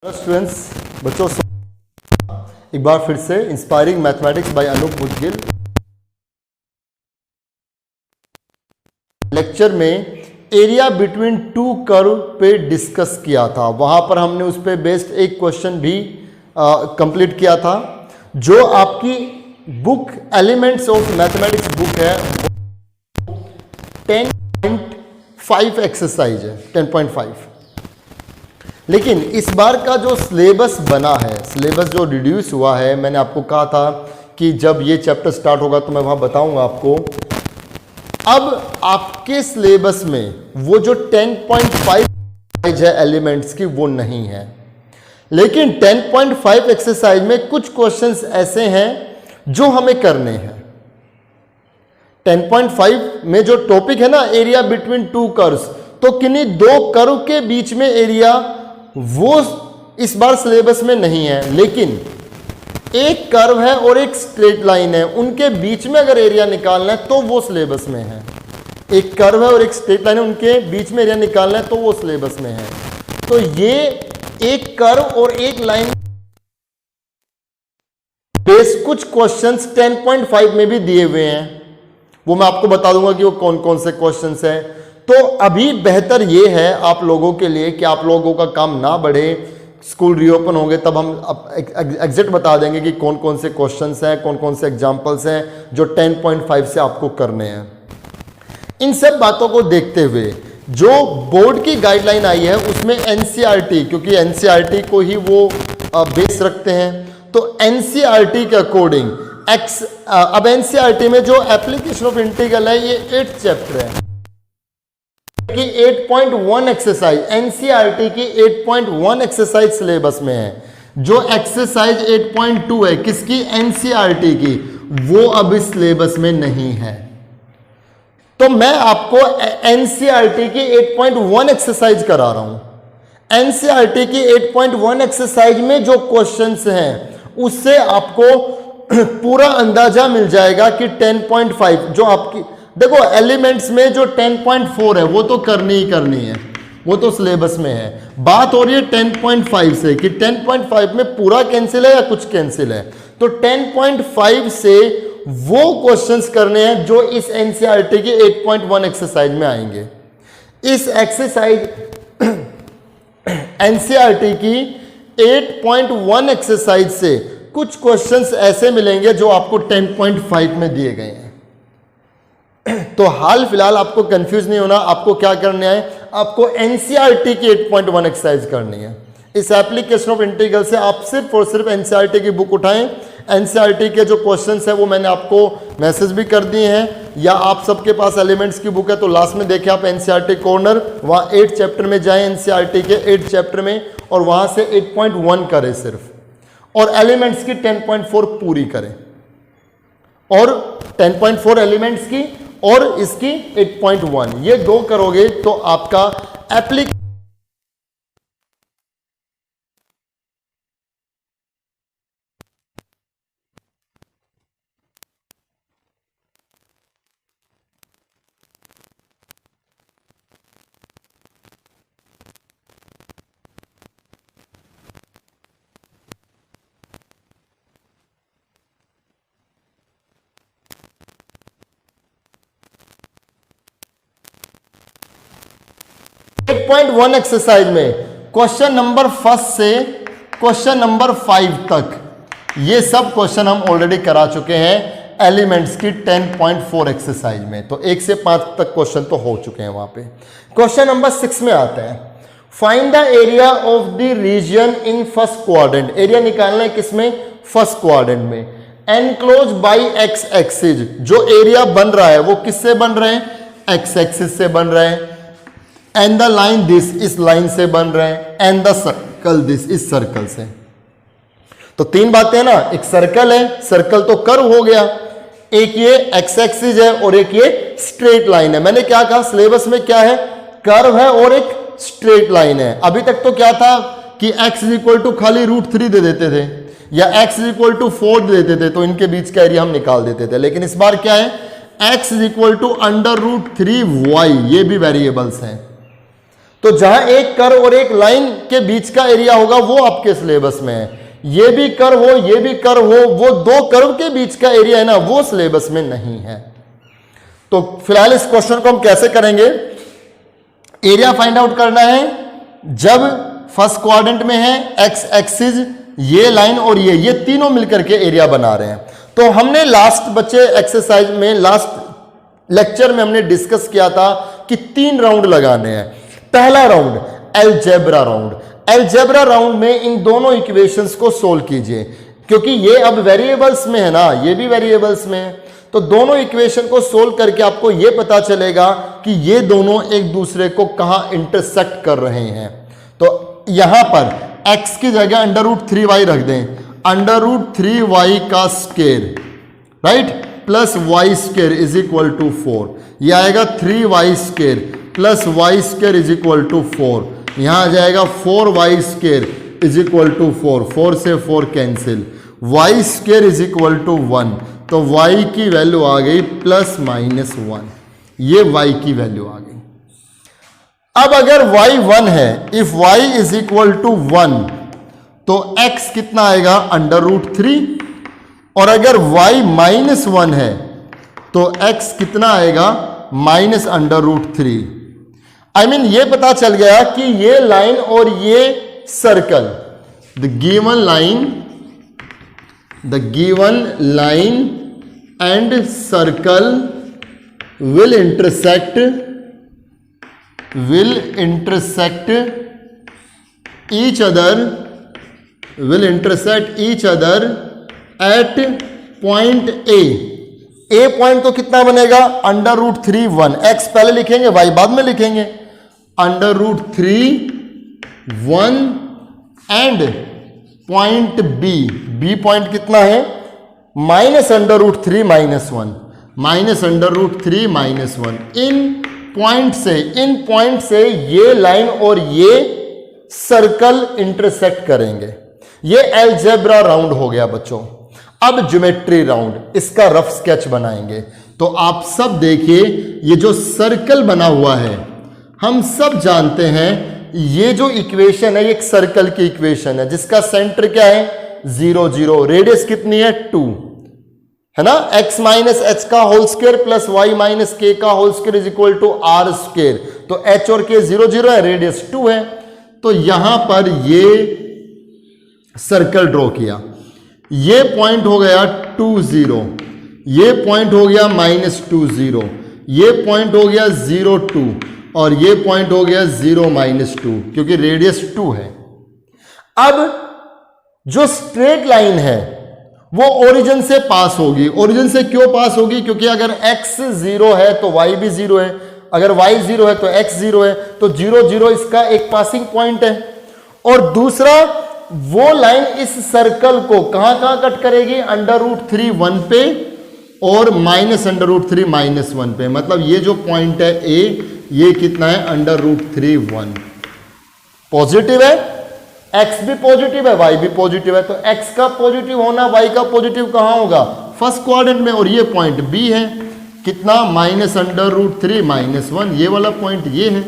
Students, बच्चों एक बार फिर से inspiring mathematics by Anoop Mudgil lecture में एरिया बिटवीन टू कर्व पे डिस्कस किया था। वहां पर हमने उस पे बेस्ड एक क्वेश्चन भी कंप्लीट किया था। जो आपकी book elements of mathematics book है 10.5 एक्सरसाइज है, 10.5। लेकिन इस बार का जो सिलेबस बना है, सिलेबस जो रिड्यूस हुआ है, मैंने आपको कहा था कि जब ये चैप्टर स्टार्ट होगा तो मैं वहां बताऊंगा आपको। अब आपके सिलेबस में वो जो 10.5 है एलिमेंट्स की, वो नहीं है। लेकिन 10.5 एक्सरसाइज में कुछ क्वेश्चंस ऐसे हैं जो हमें करने हैं। 10.5 में जो टॉपिक है ना, एरिया बिटवीन टू कर्व्स, तो किन्हीं दो कर्व के बीच में एरिया, वो इस बार सिलेबस में नहीं है। लेकिन एक कर्व है और एक स्ट्रेट लाइन है, उनके बीच में अगर एरिया निकालना है तो वो सिलेबस में है। एक कर्व है और एक स्ट्रेट लाइन है, उनके बीच में एरिया निकालना है तो वो सिलेबस में है। तो ये एक कर्व और एक लाइन बेस कुछ क्वेश्चंस 10.5 में भी दिए हुए हैं, वो मैं आपको बता दूंगा कि वो कौन कौन से क्वेश्चंस हैं। तो अभी बेहतर ये है आप लोगों के लिए कि आप लोगों का काम ना बढ़े, स्कूल रीओपन होंगे तब हम एग्जैक्ट बता देंगे कि कौन कौन से क्वेश्चंस हैं, कौन कौन से एग्जांपल्स हैं जो 10.5 से आपको करने हैं। इन सब बातों को देखते हुए जो बोर्ड की गाइडलाइन आई है उसमें एनसीईआरटी, क्योंकि एनसीईआरटी को ही वो बेस रखते हैं, तो एनसीईआरटी के अकॉर्डिंग अब एनसीईआरटी में जो एप्लीकेशन ऑफ इंटीग्रल है ये 8th चैप्टर है कि 8.1 एक्सरसाइज, एनसीईआरटी की 8.1 एक्सरसाइज सिलेबस में है। जो एक्सरसाइज 8.2 है किसकी, एनसीईआरटी की, वो अब इस सिलेबस में नहीं है। तो मैं आपको एनसीईआरटी की 8.1 एक्सरसाइज करा रहा हूं। एनसीईआरटी की 8.1 एक्सरसाइज में जो क्वेश्चंस हैं उससे आपको पूरा अंदाजा मिल जाएगा कि 10.5 जो आपकी, देखो एलिमेंट्स में जो 10.4 है वो तो करनी ही करनी है, वो तो सिलेबस में है। बात हो रही है 10.5 से कि 10.5 में पूरा कैंसिल है या कुछ कैंसिल है। तो 10.5 से वो क्वेश्चंस करने हैं जो इस एनसीईआरटी की 8.1 एक्सरसाइज में आएंगे। इस एक्सरसाइज एनसीईआरटी की 8.1 एक्सरसाइज से कुछ क्वेश्चंस ऐसे मिलेंगे जो आपको 10.5 में दिए गए हैं। तो हाल फिलहाल आपको कंफ्यूज नहीं होना, आपको क्या करना है, आपको एनसीईआरटी की 8.1 एक्सरसाइज करनी है। इस एप्लीकेशन ऑफ इंटीग्रल से आप सिर्फ और सिर्फ एनसीईआरटी की बुक उठाएं। एनसीईआरटी के जो क्वेश्चंस है वो मैंने आपको मैसेज भी कर दिए हैं, या आप सबके पास एलिमेंट्स की बुक है तो लास्ट में देखें आप एनसीईआरटी कॉर्नर, वहां 8 चैप्टर में जाएं एनसीईआरटी के 8 चैप्टर में, और वहां से 8.1 करें सिर्फ, और एलिमेंट्स की 10.4 पूरी करें, और 10.4 एलिमेंट्स की और इसकी 8.1, ये दो करोगे तो आपका एप्लीकेशन 8.1 एक्सरसाइज में क्वेश्चन नंबर 1 से क्वेश्चन नंबर 5 तक ये सब क्वेश्चन हम ऑलरेडी करा चुके हैं एलिमेंट्स की 10.4 एक्सरसाइज में। तो 1 से 5 तक क्वेश्चन तो हो चुके हैं वहां पे। क्वेश्चन नंबर 6 में आते हैं, find the area of the region in first quadrant. Area निकालना है किसमें, फर्स्ट क्वाड्रेंट में। एनक्लोज बाई एक्स एक्सिस, जो एरिया बन रहा है वो किससे बन रहे हैं, एक्स एक्सिस से बन रहे हैं। एंड द लाइन दिस, इस लाइन से बन रहे हैं। एंड द सर्कल दिस, इस सर्कल से। तो 3 बातें हैं ना, एक सर्कल है, सर्कल तो कर्व हो गया, एक ये एक्स एक्सिस है और एक ये स्ट्रेट लाइन है। मैंने क्या कहा, सिलेबस में क्या है, कर्व है और एक स्ट्रेट लाइन है। अभी तक तो क्या था कि x इक्वल टू खाली √3 दे देते थे, या x इक्वल टू 4 दे देते थे, तो इनके बीच का एरिया हम निकाल देते थे। लेकिन इस बार क्या है, x इक्वल टू √3y, ये भी वेरिएबल्स हैं। तो जहां एक कर्व और एक लाइन के बीच का एरिया होगा वो आपके सिलेबस में है, ये भी कर्व हो ये भी कर्व हो, वो दो कर्व के बीच का एरिया है ना, वो सिलेबस में नहीं है। तो फिलहाल इस क्वेश्चन को हम कैसे करेंगे, एरिया फाइंड आउट करना है जब फर्स्ट क्वाड्रेंट में है, एक्स एक्सिस ये लाइन और ये तीनों मिलकर के एरिया बना रहे हैं। तो हमने लास्ट बच्चे एक्सरसाइज में, लास्ट लेक्चर में हमने डिस्कस किया था कि 3 राउंड लगाने हैं। पहला round algebra round, algebra round में इन दोनों इक्वेशंस को सोल्व कीजिए, क्योंकि ये अब वेरिएबल्स में है ना, ये भी वेरिएबल्स में है, तो दोनों इक्वेशन को सोल्व करके आपको ये पता चलेगा कि ये दोनों एक दूसरे को कहां इंटरसेक्ट कर रहे हैं। तो यहां पर x की जगह √3y रख दें, √3y का square, right, plus y square is equal to 4, यह आएगा 3y square plus y square is equal to 4, यहां आ जाएगा 4y square is equal to 4, 4 से 4 cancel, y square is equal to 1, तो y की वैल्यू आ गई ±1, ये y की वैल्यू आ गई। अब अगर y 1 है, if y is equal to 1, तो x कितना आएगा √3, और अगर y -1 है तो x कितना आएगा -√3। आई मीन ये पता चल गया कि ये लाइन और ये circle, the given line and circle will intersect each other at point A point तो कितना बनेगा √3 1, x पहले लिखेंगे y बाद में लिखेंगे, √3 1 एंड पॉइंट B पॉइंट कितना है -√3 -1, इन पॉइंट से ये लाइन और ये सर्कल इंटरसेक्ट करेंगे। ये अलजेब्रा राउंड हो गया बच्चों। अब ज्योमेट्री राउंड, इसका रफ स्केच बनाएंगे। तो आप सब देखिए, ये जो सर्कल बना हुआ है, हम सब जानते हैं ये जो इक्वेशन है, ये एक सर्कल की इक्वेशन है जिसका सेंटर क्या है 0 0, रेडियस कितनी है 2 है ना, x - h का whole square plus y - k का whole square is equal to r square, तो h और k 0 0 है, रेडियस 2 है। तो यहां पर ये सर्कल ड्रॉ किया, ये पॉइंट हो गया 2 0, ये पॉइंट हो गया -2 0, ये पॉइंट हो गया 0 2, और ये पॉइंट हो गया 0 -2, क्योंकि रेडियस 2 है। अब जो स्ट्रेट लाइन है वो ओरिजिन से पास होगी। ओरिजिन से क्यों पास होगी, क्योंकि अगर x 0 है तो y भी 0 है, अगर y 0 है तो x 0 है, तो 0 0 इसका एक पासिंग पॉइंट है। और दूसरा, वो लाइन इस सर्कल को कहां कट करेगी √3 1 पे और -√3 -1 पे, मतलब ये जो पॉइंट है A, ये कितना है √3 1, पॉजिटिव है, x भी पॉजिटिव है, y भी पॉजिटिव है, तो x का पॉजिटिव होना y का पॉजिटिव कहां होगा फर्स्ट क्वाड्रेंट में, और ये पॉइंट B है, कितना -√3 -1, ये वाला पॉइंट ये है।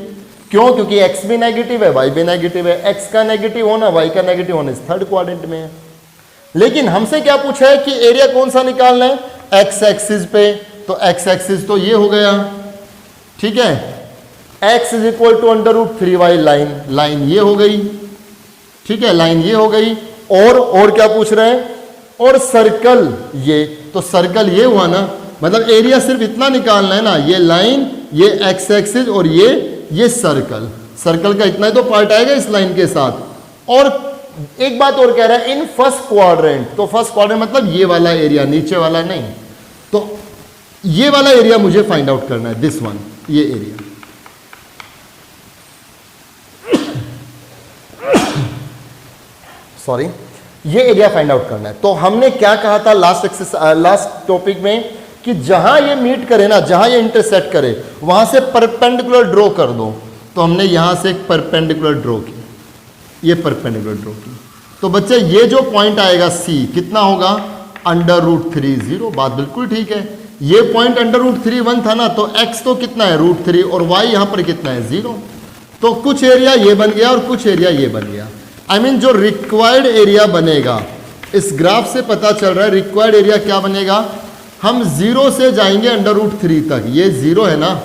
क्यों, क्योंकि x भी नेगेटिव है, y भी नेगेटिव है, x का नेगेटिव होना y का नेगेटिव होना इस थर्ड क्वाड्रेंट में है। लेकिन हमसे क्या पूछा है कि एरिया कौन सा निकालना है, x एक्सिस पे, तो x एक्सिस तो ये हो गया, ठीक है, x is equal to √3y line ये हो गई, ठीक है, लाइन ये हो गई। और क्या पूछ रहे हैं, और सर्कल ये, तो सर्कल ये हुआ ना, मतलब एरिया सिर्फ इतना निकालना है ना, ये लाइन, ये x एक्सिस और ये सर्कल का इतना ही तो पार्ट आएगा इस लाइन के साथ। और एक बात और कह रहा है, इन फर्स्ट क्वाड्रेंट, तो फर्स्ट क्वाड्रेंट मतलब ये वाला एरिया, नीचे वाला नहीं, तो ये वाला एरिया मुझे फाइंड आउट करना है, दिस वन, ये एरिया। सॉरी, ये एरिया फाइंड आउट करना है। तो हमने क्या कहा था लास्ट टॉपिक में, कि जहां ये मीट करे ना, जहां ये इंटरसेक्ट करे, वहां से परपेंडिकुलर ड्रॉ कर दो। तो हमने यहां से एक परपेंडिकुलर ड्रॉ की, ये परपेंडिकुलर ड्रॉ की। तो बच्चे ये जो पॉइंट आएगा C कितना होगा √3 0, बात बिल्कुल ठीक है। ये पॉइंट √3 1 था ना, तो x तो कितना है √3 और y यहां पर कितना है 0। तो कुछ एरिया ये बन गया और कुछ एरिया ये बन गया। आई मीन जो रिक्वायर्ड एरिया बनेगा, इस ग्राफ से पता चल रहा है रिक्वायर्ड एरिया क्या बनेगा। हम 0 से जाएंगे √3 तक। ये 0 है ना,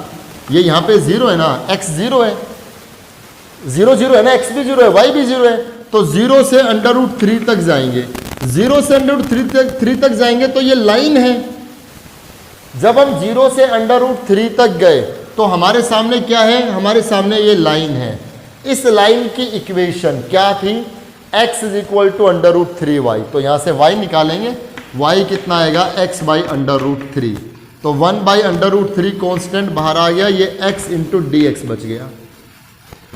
ये यहाँ पे 0 है ना, x 0 है, 0 0 है ना, x भी 0 है, y भी 0 है। तो 0 से √3 तक जाएंगे, 0 से √3 तक जाएंगे तो ये लाइन है। जब हम 0 से √3 तक गए तो हमारे सामने क्या है, हमारे सामने ये लाइन है। इस लाइन की इक्वेशन क्या थी, x = √3y। तो यहां से y निकालेंगे, y कितना आएगा, x / √3। तो 1/√3 कांस्टेंट बाहर आ गया, ये x × dx बच गया।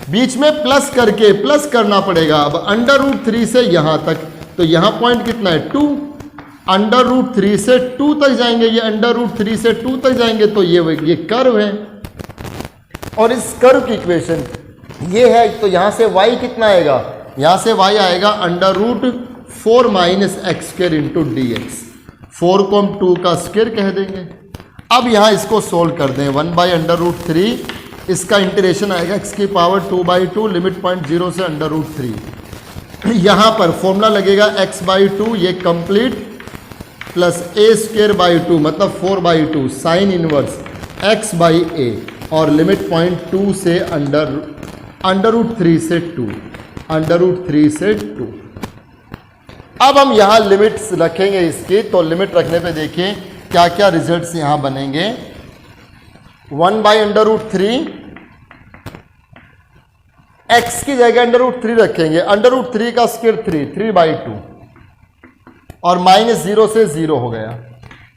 बीच में प्लस करके प्लस करना पड़ेगा। अब √3 से यहां तक, तो यहां पॉइंट कितना है 2, √3 से 2 तक जाएंगे, ये √3 से 2 तक जाएंगे तो ये कर्व है और इस कर्व की इक्वेशन ये है। तो यहां से y कितना आएगा, यहां से y आएगा √4 - x² × dx। 4 को हम 2 का स्क्वायर कह देंगे। अब यहां इसको सोल्व कर दें, 1/√3, इसका इंटीग्रेशन आएगा x⁻²/2 लिमिट पॉइंट 0 से √3। यहां पर फॉर्मूला लगेगा x/2, ये कंप्लीट, प्लस a²/2 मतलब 4/2 साइन इनवर्स x/a और लिमिट पॉइंट 2 से √3 से 2, √3 से 2। अब हम यहां लिमिट्स रखेंगे इसकी, तो लिमिट रखने पे देखिए क्या क्या रिजल्ट्स यहां बनेंगे। 1/√3, x की जगह √3 रखेंगे, √3 का स्क्वायर 3/2 और -0 से 0 हो गया,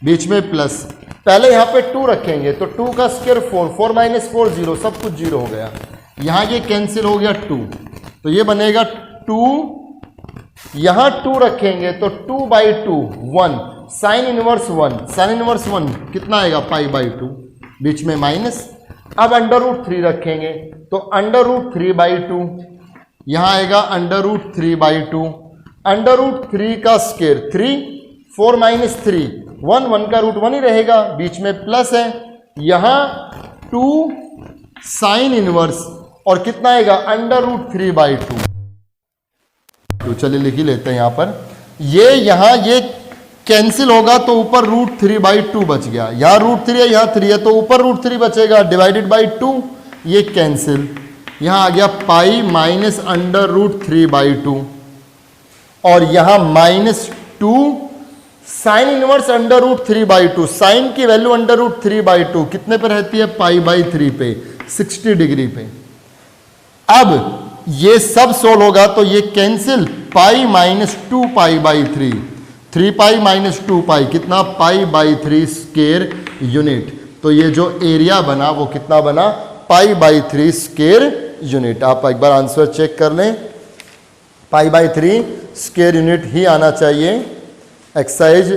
बीच में प्लस। पहले यहां पे 2 रखेंगे तो 2 का स्क्वायर 4, 4 - 4 0, सब कुछ 0 हो गया। यहां ये कैंसिल हो गया 2, तो ये बनेगा 2। यहां 2 रखेंगे तो 2/2 1 साइन इनवर्स 1, साइन इनवर्स 1 कितना आएगा π/2, बीच में माइनस। अब √3 रखेंगे तो √3/2, यहां आएगा √3/2, √3 का स्क्वायर 3, 4 - 3 1, 1 का √1 ही रहेगा, बीच में प्लस है। यहां 2 साइन इनवर्स और कितना आएगा √3/2। तो चलिए लिख ही लेते हैं यहां पर, ये यहां ये कैंसिल होगा तो ऊपर √3/2 बच गया, यहां √3 है, यहां 3 है तो ऊपर √3 बचेगा, डिवाइडेड बाई 2, ये कैंसिल। यहां आ गया π -√3/2 और यहां -2 साइन इनवर्स √3/2। साइन की वैल्यू √3/2 कितने पे रहती है, π/3 पे, 60 डिग्री पे। अब ये सब सोल्व होगा तो ये कैंसिल, π -2π/3, 3π - 2π कितना, π/3 स्क्वायर यूनिट। तो ये जो एरिया बना वो कितना बना, π/3 स्क्वायर यूनिट। आप एक बार आंसर चेक कर लें, π/3 स्क्वायर यूनिट ही आना चाहिए। Exercise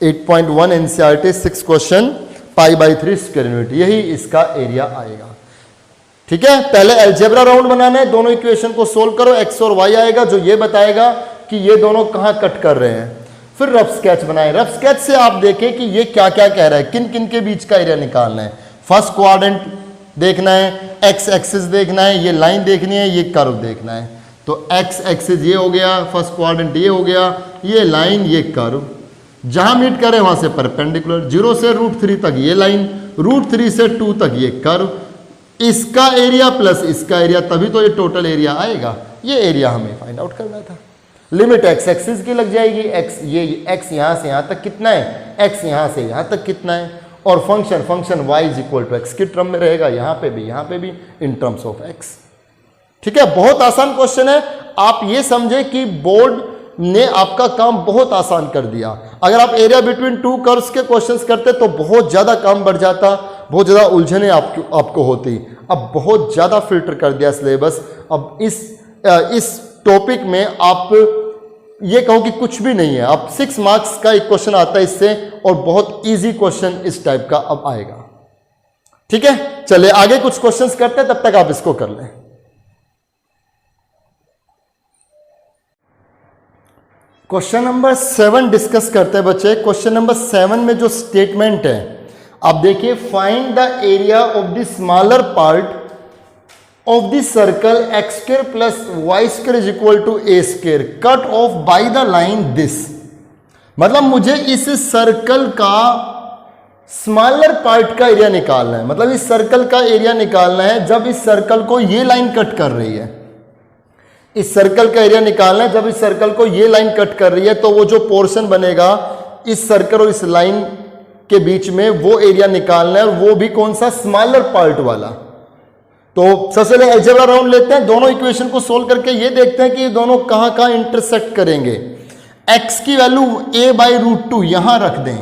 8.1 NCERT 6 question, π/3 square unit, यही इसका एरिया आएगा। ठीक है, पहले अलजेब्रा राउंड बनाना है, दोनों इक्वेशन को सोल्व करो, x और y आएगा जो ये बताएगा कि ये दोनों कहां कट कर रहे हैं। फिर रफ स्केच बनाएं, रफ स्केच से आप देखें कि ये क्या क्या कह रहा है, किन किन के बीच का एरिया निकालना है। फर्स्ट क्वाड्रेंट देखना है, x एक्सिस देखना है, ये लाइन देखनी है, ये कर्व देखना है। तो x एक्सिस ये हो गया, फर्स्ट क्वाड्रेंट ये हो गया, ये लाइन, ये कर्व, जहां मीट करे वहां से परपेंडिकुलर। 0 से √3 तक ये लाइन, √3 से 2 तक ये कर्व, इसका एरिया प्लस इसका एरिया, तभी तो ये टोटल एरिया आएगा। ये एरिया हमें फाइंड आउट करना था। लिमिट x एक्सिस की लग जाएगी, ये x यहां से यहां तक कितना है, x यहां से यहां तक कितना है, और फंक्शन y = x की टर्म में रहेगा, यहां पे भी इन टर्म्स ऑफ x। ठीक है, बहुत आसान क्वेश्चन है। आप ये समझे कि बोर्ड ने आपका काम बहुत आसान कर दिया। अगर आप एरिया बिटवीन 2 कर्व्स के क्वेश्चंस करते तो बहुत ज्यादा काम बढ़ जाता, बहुत ज़्यादा उलझने आपको होती। अब बहुत ज़्यादा फिल्टर कर दिया सिलेबस। अब इस टॉपिक में आप ये कहो कि कुछ भी नहीं है। अब 6 मार्क्स का एक क्वेश्चन आता है इससे, और बहुत इजी क्वेश्चन इस टाइप का अब आएगा। ठीक है, चलिए आगे कुछ क्वेश्चंस करते हैं, तब तक आप इसको कर लें। क्वेश्चन नंबर 7 डिस्कस करते हैं बच्चे। क्वेश्चन नंबर 7 में जो स्टेटमेंट है आप देखिए, find the area of the smaller part of the circle x square plus y square is equal to a square cut off by the line this. मतलब मुझे इस सर्कल का स्मॉलर पार्ट का एरिया निकालना है, मतलब इस सर्कल का एरिया निकालना है जब इस सर्कल को ये लाइन कट कर रही है। इस सर्कल का एरिया निकालना है जब इस सर्कल को ये लाइन कट कर रही है, तो वो जो पोर्शन बनेगा इस सर्कल और इस लाइन के बीच में वो एरिया निकालना है, और वो भी कौन सा, स्मॉलर पार्ट वाला। तो सबसे पहले अलजेब्रा राउंड लेते हैं, दोनों इक्वेशन को सोल्व करके ये देखते हैं कि ये दोनों कहां कहां इंटरसेक्ट करेंगे। x की वैल्यू a/√2 यहां रख दें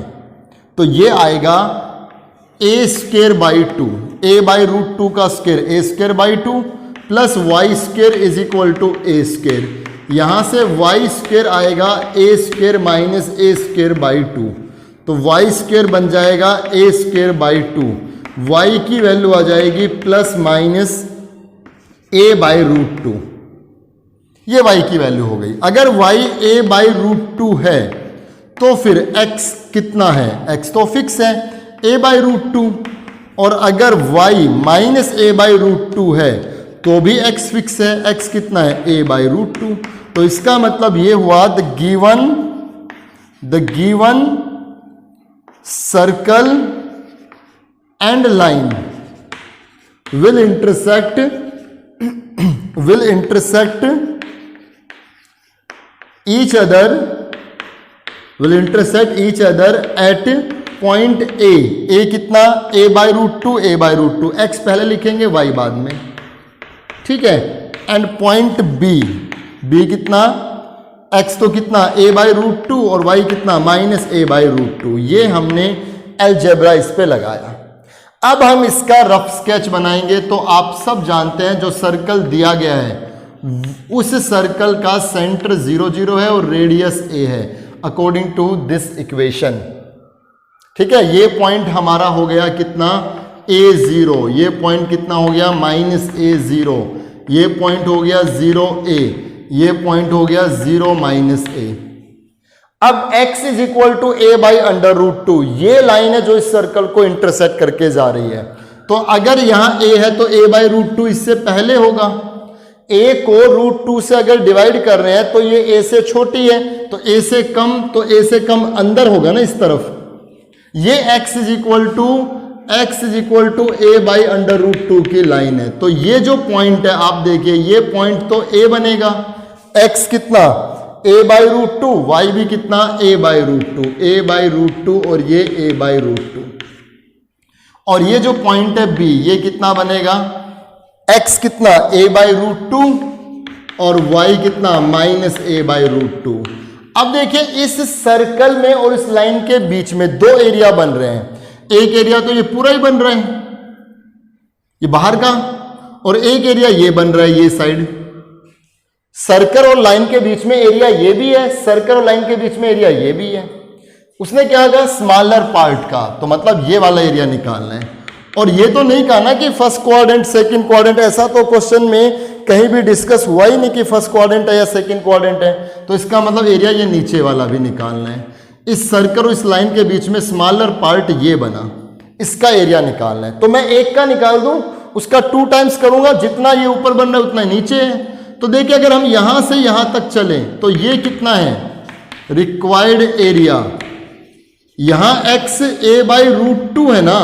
तो ये आएगा a स्क्वायर बाई 2, a/√2 का square a square by 2 plus y square is equal to a square. यहां से वाई स्क्वायर आएगा a square minus a square by 2, तो वाई स्क्वायर बन जाएगा a स्क्वायर बाई 2, y की वैल्यू आ जाएगी प्लस माइनस a/√2, ये y की वैल्यू हो गई। अगर y a/√2 है तो फिर x कितना है, x तो फिक्स है a/√2, और अगर y माइनस a/√2 है तो भी x फिक्स है, x कितना है a/√2। तो इसका मतलब ये हुआ the given circle and line will intersect each other at point A कितना a/√2 a/√2, x पहले लिखेंगे y बाद में, ठीक है, एंड पॉइंट B कितना, x तो कितना a/√2 और y कितना माइनस a/√2। ये हमने अलजेब्रा इस पे लगाया। अब हम इसका रफ स्केच बनाएंगे। तो आप सब जानते हैं जो सर्कल दिया गया है उस सर्कल का सेंटर 0 0 है और रेडियस a है अकॉर्डिंग टू दिस इक्वेशन, ठीक है। ये पॉइंट हमारा हो गया कितना a0, ये पॉइंट कितना हो गया माइनस a0, ये पॉइंट हो गया 0a, ये पॉइंट हो गया 0 माइनस a। अब x is equal to a/√2, ये लाइन है जो इस सर्कल को इंटरसेक्ट करके जा रही है। तो अगर यहां a है तो a/√2 इससे पहले होगा। a को √2 से अगर डिवाइड कर रहे हैं तो ये a से छोटी है, तो a से कम, तो a से कम अंदर होगा ना इस तरफ। ये x is equal to a/√2 की लाइन है। तो ये जो पॉइंट है आप देखिए, ये पॉइंट तो a बनेगा, x कितना a/√2, y भी कितना a/√2 और ये a/√2, और ये जो पॉइंट है b ये कितना बनेगा, x कितना a/√2 और y कितना माइनस a/√2। अब देखिए इस सर्कल में और इस लाइन के बीच में दो एरिया बन रहे हैं। एक एरिया तो ये पूरा ही बन रहा है, ये बाहर का, और एक एरिया ये बन रहा है ये साइड। सर्कल और लाइन के बीच में एरिया ये भी है, सर्कल और लाइन के बीच में एरिया ये भी है। उसने क्या कहा, स्मॉलर पार्ट का, तो मतलब ये वाला एरिया निकालना है। और ये तो नहीं कहा ना कि फर्स्ट क्वाड्रेंट सेकंड क्वाड्रेंट, ऐसा तो क्वेश्चन में कहीं भी डिस्कस हुआ ही नहीं कि फर्स्ट क्वाड्रेंट है या सेकंड क्वाड्रेंट है। तो इसका मतलब एरिया ये नीचे वाला भी निकालना है। इस सर्कल और इस लाइन के बीच में स्मॉलर पार्ट ये बना, इसका एरिया निकालना है। तो मैं एक का निकाल दूं, उसका 2 टाइम्स करूंगा, जितना ये ऊपर बन रहा है उतना नीचे है। तो देखिए अगर हम यहां से यहां तक चलें तो ये कितना है रिक्वायर्ड एरिया, यहां x a/√2 है ना,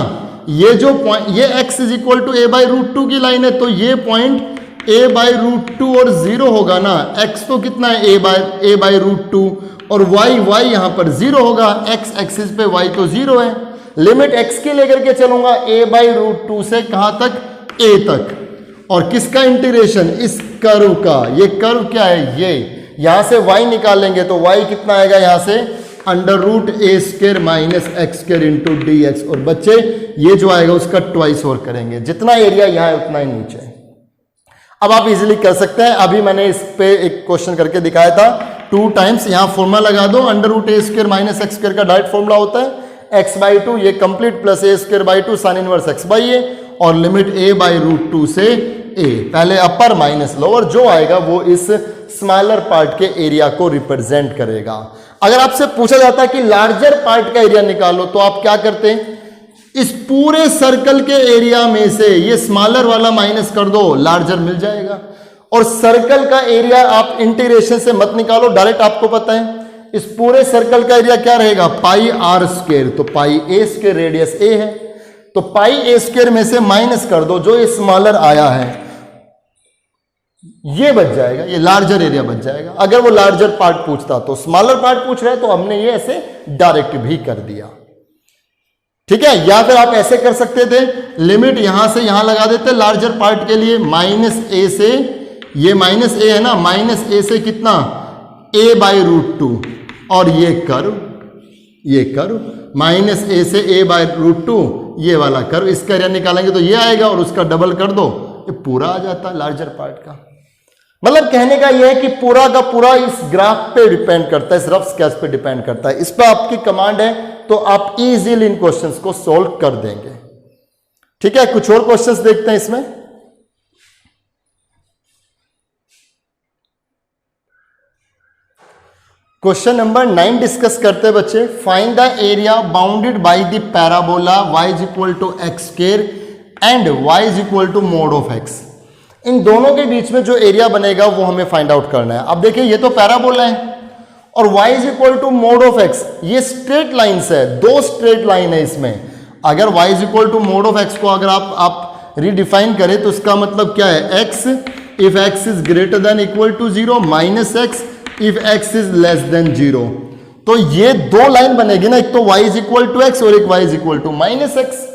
ये जो पॉइंट ये x is equal to a/√2 की लाइन है, तो ये पॉइंट a/√2 और 0 होगा ना। x तो कितना है a/√2 और y यहां पर 0 होगा, x एक्सिस पे y तो 0 है। लिमिट x की लेकर के चलूंगा a/√2 से कहां तक, a तक। और किसका इंटीग्रेशन, इस कर्व का। ये कर्व क्या है, ये यहां से y निकालेंगे तो y कितना आएगा यहां से √a² minus x² into dx। और बच्चे ये जो आएगा उसका ट्वाइस और करेंगे, जितना एरिया यहाँ है उतना ही नीचे है। अब आप इजीली कर सकते हैं। अभी मैंने इस पे एक क्वेश्चन करके दिखाया था 2 टाइम्स, यहाँ फॉर्मूला लगा दो, √a² माइनस x² का डायरेक्ट फॉर्मूला होता है x/2, ये complete plus a²/2 sine inverse x/a, और लिमिट a/√2 से a, पहले अपर माइनस लोअर, जो आएगा वो इस स्मॉलर पार्ट के एरिया को रिप्रेजेंट करेगा। अगर आपसे पूछा जाता है कि लार्जर पार्ट का एरिया निकालो तो आप क्या करते हैं, इस पूरे सर्कल के एरिया में से ये स्मॉलर वाला माइनस कर दो, लार्जर मिल जाएगा। और सर्कल का एरिया आप इंटीग्रेशन से मत निकालो, डायरेक्ट आपको पता है इस पूरे सर्कल का एरिया क्या रहेगा, पाई आर स्क्वायर। तो पाई ए स्क्वायर, रेडियस ए है, तो पाई ए स्क्वायर में से माइनस कर दो, जो ये स्मॉलर आया है ये बच जाएगा, ये लार्जर एरिया बच जाएगा। अगर वो लार्जर पार्ट पूछता तो, स्मॉलर पार्ट पूछ रहे तो हमने ये ऐसे डायरेक्ट भी कर दिया, ठीक है। या फिर आप ऐसे कर सकते थे, लिमिट यहां से यहां लगा देते लार्जर पार्ट के लिए, माइनस ए से, ये माइनस ए है ना, माइनस ए से कितना, a बाई रूट टू, और ये कर्व माइनस ए से a बाई रूट टू, ये वाला कर्व, इसका एरिया निकालेंगे तो ये आएगा और उसका डबल कर दो, ये पूरा आ जाता लार्जर पार्ट का। मतलब कहने का यह है कि पूरा का पूरा इस ग्राफ पे डिपेंड करता है, इस रफ स्केच पे डिपेंड करता है। इस पर आपकी कमांड है तो आप इजीली इन क्वेश्चंस को सॉल्व कर देंगे, ठीक है। कुछ और क्वेश्चंस देखते हैं इसमें। क्वेश्चन नंबर 9 डिस्कस करते हैं बच्चे। Find the area bounded by the parabola y is equal to x square and y is equal to mod of x। इन दोनों के बीच में जो एरिया बनेगा वो हमें फाइंड आउट करना है। अब देखिए ये तो पैराबोला है और y is equal to mod of x, ये स्ट्रेट लाइन्स है, दो स्ट्रेट लाइन है इसमें। अगर y is equal to mod of x को अगर आप रिडिफाइन करें तो इसका मतलब क्या है, x if x is greater than equal to 0, minus x if x is less than 0। तो ये दो लाइन बनेगी ना, एक तो y is equal to x और एक y is equal to minus x।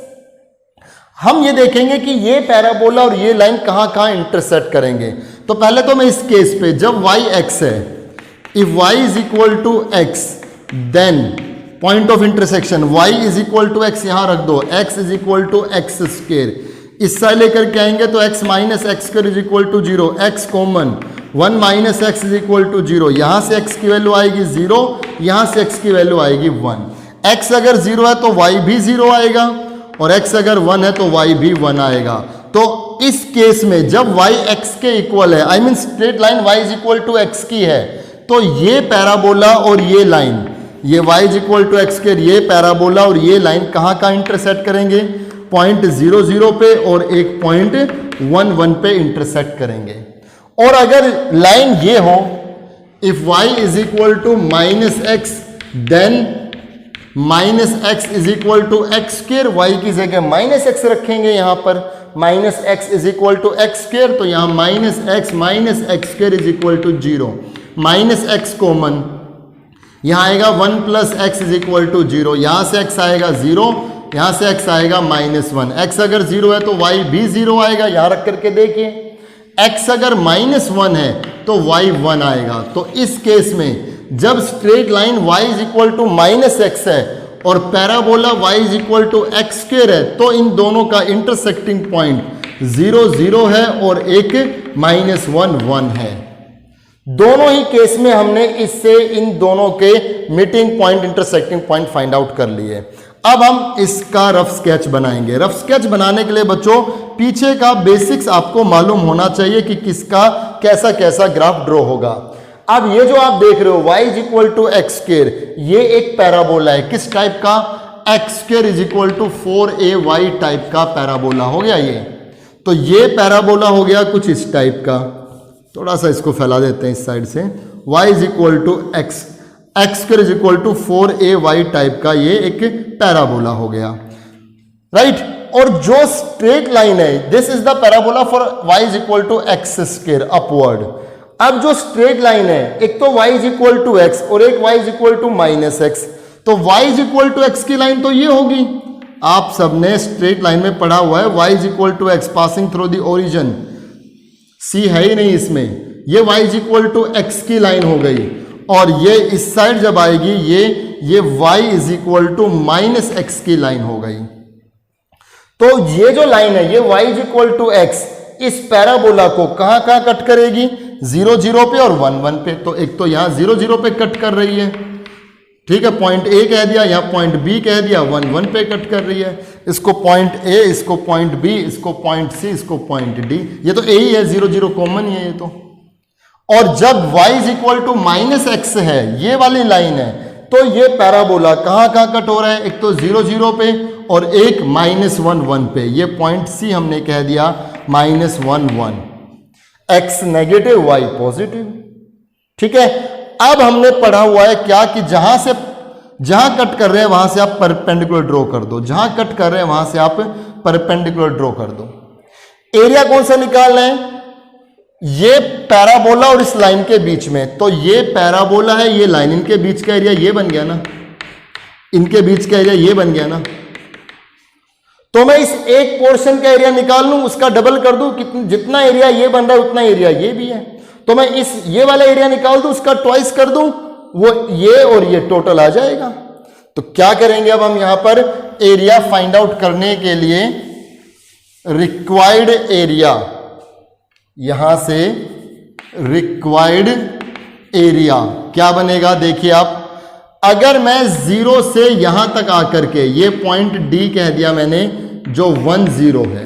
हम ये देखेंगे कि ये पैराबोला और ये लाइन कहां कहां इंटरसेक्ट करेंगे। तो पहले तो मैं इस केस पे, जब y x है, if y is equal to x then point of intersection y is equal to x यहां रख दो, x is equal to x square, इस साइड लेकर के आएंगे तो x minus x square is equal to 0, x common, 1 minus x is equal to 0, यहां से x की वैल्यू आएगी 0, यहां से x की वैल्यू आएगी 1। x अगर 0 है तो y भी 0 आएगा और x अगर 1 है तो y भी 1 आएगा। तो इस केस में जब y x के इक्वल है, I mean straight line y is equal to x की है, तो ये पैराबोला और ये लाइन, ये y is equal to x के, ये पैराबोला और ये लाइन कहां कहां इंटरसेक्ट करेंगे, पॉइंट 0 0 पे और एक पॉइंट 1 1 पे इंटरसेक्ट करेंगे। और अगर लाइन ये हो, if y is equal to minus x then minus x is equal to x square, y की जगह माइनस एक्स रखेंगे यहां पर, minus x is equal to x square, तो यहां minus x square is equal to 0, minus x common, यहां आएगा 1 plus x is equal to 0, यहां से एक्स आएगा 0, यहां से एक्स आएगा माइनस 1। एक्स अगर 0 है तो वाई भी 0 आएगा, यहां रख करके देखिए, एक्स अगर माइनस 1 है तो वाई 1 आएगा। तो इस केस में जब straight line y is equal to minus x है और parabola y is equal to x square है, तो इन दोनों का इंटरसेक्टिंग पॉइंट 0 0 है और एक माइनस 1 1 है। दोनों ही केस में हमने इससे इन दोनों के meeting point, intersecting point find out कर लिए। अब हम इसका रफ स्केच बनाएंगे। रफ स्केच बनाने के लिए बच्चों पीछे का बेसिक्स आपको मालूम होना चाहिए कि किसका कैसा कैसा ग्राफ ड्रॉ होगा। अब ये जो आप देख रहे हो y is equal to x square, ये एक पैराबोला है, किस टाइप का, x square is equal to 4ay type का पैराबोला हो गया ये। तो ये पैराबोला हो गया कुछ इस टाइप का, थोड़ा सा इसको फैला देते हैं इस साइड से, y is equal to x square is equal to 4ay type का ये एक पैराबोला हो गया, राइट। और जो स्ट्रेट लाइन है, this is the parabola for y is equal to x square upward. अब जो स्ट्रेट लाइन है, एक तो y is equal to x और एक y is equal to minus x, तो y is equal to x की लाइन तो ये होगी, आप सबने स्ट्रेट लाइन में पढ़ा हुआ है, y is equal to x passing through the origin, c है ही नहीं इसमें, ये y is equal to x की लाइन हो गई। और ये इस साइड जब आएगी ये y is equal to minus x की लाइन हो गई। तो ये जो लाइन है ये y is equal to x इस पैराबोला को कहां कहां कट करेगी, 0 0 पे और 1 1 पे। तो एक तो यहां 0 0 पे कट कर रही है, ठीक है, पॉइंट ए कह दिया, यहां पॉइंट बी कह दिया, 1 1 पे कट कर रही है, इसको पॉइंट ए, इसको पॉइंट बी, इसको पॉइंट सी, इसको पॉइंट डी, ये तो ए ही है, 0 0 कॉमन ही है ये तो। और जब y is equal to minus x है, ये वाली लाइन है, तो ये पैराबोला कहां कहां कट हो रहा है, एक तो 0 0 पे और एक -1 1 पे। ये पॉइंट सी हमने कह दिया -1 1, x नेगेटिव y पॉजिटिव। ठीक है, अब हमने पढ़ा हुआ है क्या कि जहां कट कर रहे हैं वहां से आप परपेंडिकुलर ड्रॉ कर दो, जहां कट कर रहे हैं वहां से आप परपेंडिकुलर ड्रॉ कर दो। एरिया कौन सा निकालना है, ये पैराबोला और इस लाइन के बीच में, तो ये पैराबोला है, ये लाइन, इनके बीच का एरिया ये बन गया ना, इनके बीच का एरिया ये बन गया ना। तो मैं इस एक पोर्शन का एरिया निकाल लूं, उसका डबल कर दूं, जितना एरिया ये बन रहा है उतना एरिया ये भी है। तो मैं ये वाला एरिया निकाल दूं, उसका ट्वाइस कर दूं, वो ये और ये टोटल आ जाएगा। तो क्या करेंगे अब हम यहां पर एरिया फाइंड आउट करने के लिए रिक्वायर्ड एरिया, यहां से रिक्वायर्ड एरिया क्या बनेगा, देखिए आप, अगर मैं 0 से यहां तक आकर के ये पॉइंट D कह दिया मैंने जो 1 0 है,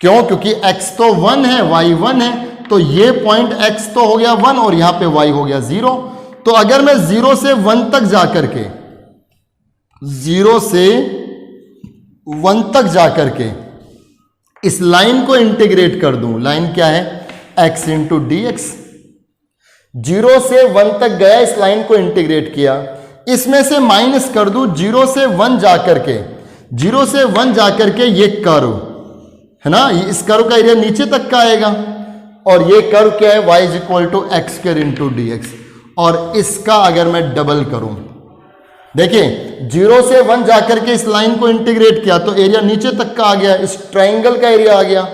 क्यों, क्योंकि x तो 1 है y 1 है, तो ये पॉइंट x तो हो गया 1 और यहां पे y हो गया 0। तो अगर मैं 0 से 1 तक जाकर के 0 से 1 तक जाकर के इस लाइन को इंटीग्रेट कर दूं, लाइन क्या है x इंटू dx, 0 से 1 तक गया, इस लाइन को इंटीग्रेट किया, इसमें से माइनस कर दूं 0 से 1 जाकर के, 0 से 1 जाकर के ये कर्व है ना, इस कर्व का एरिया नीचे तक का आएगा, और ये कर्व क्या है y is equal to x square into d x. और इसका अगर मैं डबल करूं, देखिए 0 से 1 जाकर के इस लाइन को इंटीग्रेट किया तो एरिया नीचे तक का आ गया, इस ट्राइंगल का एरिया आ गया।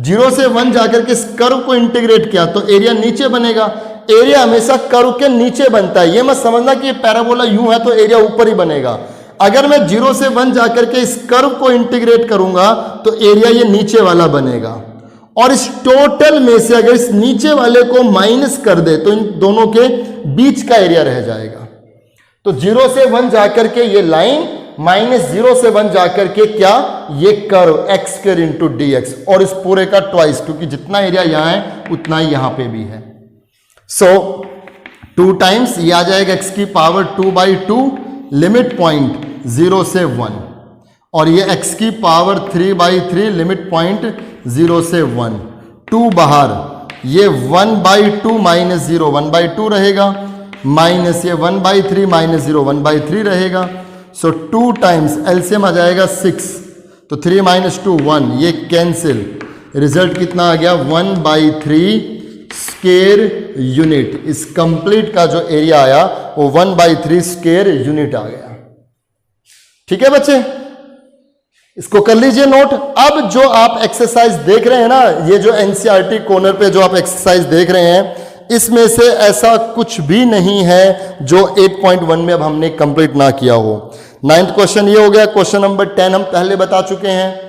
0 से 1 जाकर के इस कर्व को इंटीग्रेट किया तो एरिया नीचे बनेगा। एरिया हमेशा कर्व के नीचे बनता है, ये मत समझना कि ये पैराबोला यूं है तो एरिया ऊपर ही बनेगा। अगर मैं 0 से 1 जाकर के इस कर्व को इंटीग्रेट करूंगा तो एरिया ये नीचे वाला बनेगा, और इस टोटल में से अगर इस नीचे वाले को माइनस कर दे तो इन दोनों के बीच का एरिया रह जाएगा। तो 0 से 1 जाकर के ये लाइन माइनस 0 से 1 जाकर के क्या, ये curve x square into d x, और इस पूरे का ट्वाइस, क्योंकि जितना एरिया यहां है उतना ही यहां पे भी है। सो 2 टाइम्स ये आ जाएगा x की पावर 2/2 लिमिट पॉइंट 0 से 1, और ये x की पावर 3/3 लिमिट पॉइंट 0 से 1, 2 बाहर, ये 1/2 माइनस 0 1/2 रहेगा, माइनस ये 1/3 माइनस 0 1/3 रहेगा। सो 2 टाइम्स एलसीएम आ जाएगा 6, तो 3 माइनस 2 1, ये कैंसिल, रिजल्ट कितना आ गया 1/3 स्क्वायर यूनिट। इस कंप्लीट का जो एरिया आया वो 1/3 स्क्वायर यूनिट आ गया। ठीक है बच्चे, इसको कर लीजिए नोट। अब जो आप एक्सरसाइज देख रहे हैं ना, ये जो एनसीईआरटी कॉर्नर पे जो आप एक्सरसाइज देख रहे हैं, इसमें से ऐसा कुछ भी नहीं है जो 8.1 में अब हमने कंप्लीट ना किया हो। 9th क्वेश्चन ये हो गया। क्वेश्चन नंबर 10 हम पहले बता चुके हैं,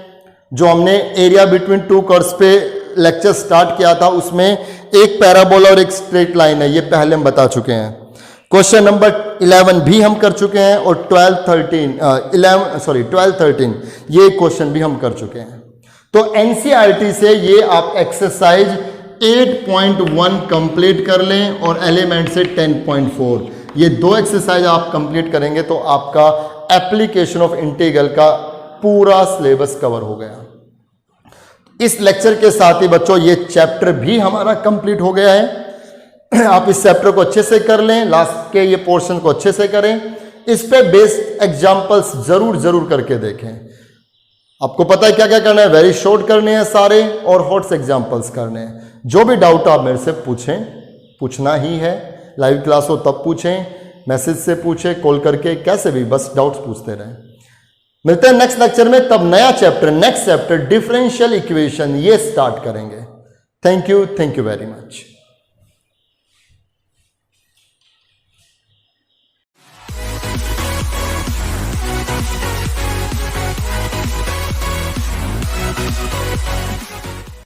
जो हमने एरिया बिटवीन 2 कर्व्स पे लेक्चर स्टार्ट किया था, उसमें एक पैराबोला और एक स्ट्रेट लाइन है, ये पहले हम बता चुके हैं। क्वेश्चन नंबर 11 भी हम कर चुके हैं, और 12 13 ये क्वेश्चन भी हम कर चुके हैं। तो एनसीईआरटी से ये आप एक्सरसाइज 8.1 कंप्लीट कर लें, और एलिमेंट से 10.4, ये 2 एक्सरसाइज आप कंप्लीट करेंगे तो आपका एप्लीकेशन ऑफ इंटीग्रल का पूरा सिलेबस कवर हो गया। इस लेक्चर के साथ ही बच्चों ये चैप्टर भी हमारा कंप्लीट हो गया है। आप इस चैप्टर को अच्छे से कर लें, लास्ट के ये पोर्शन को अच्छे से करें, इस पे बेस्ड एग्जांपल्स जरूर करके देखें। आपको पता है क्या क्या करना है, वेरी शॉर्ट करने हैं सारे, और हॉट एग्जांपल्स करने हैं। जो भी डाउट आप मेरे से पूछें, पूछना ही है, लाइव क्लास हो तब पूछें, मैसेज से पूछें, कॉल करके, कैसे भी बस डाउट्स पूछते रहें। मिलते हैं नेक्स्ट लेक्चर में, तब नया chapter, next chapter differential equation ये स्टार्ट करेंगे। Thank you very much.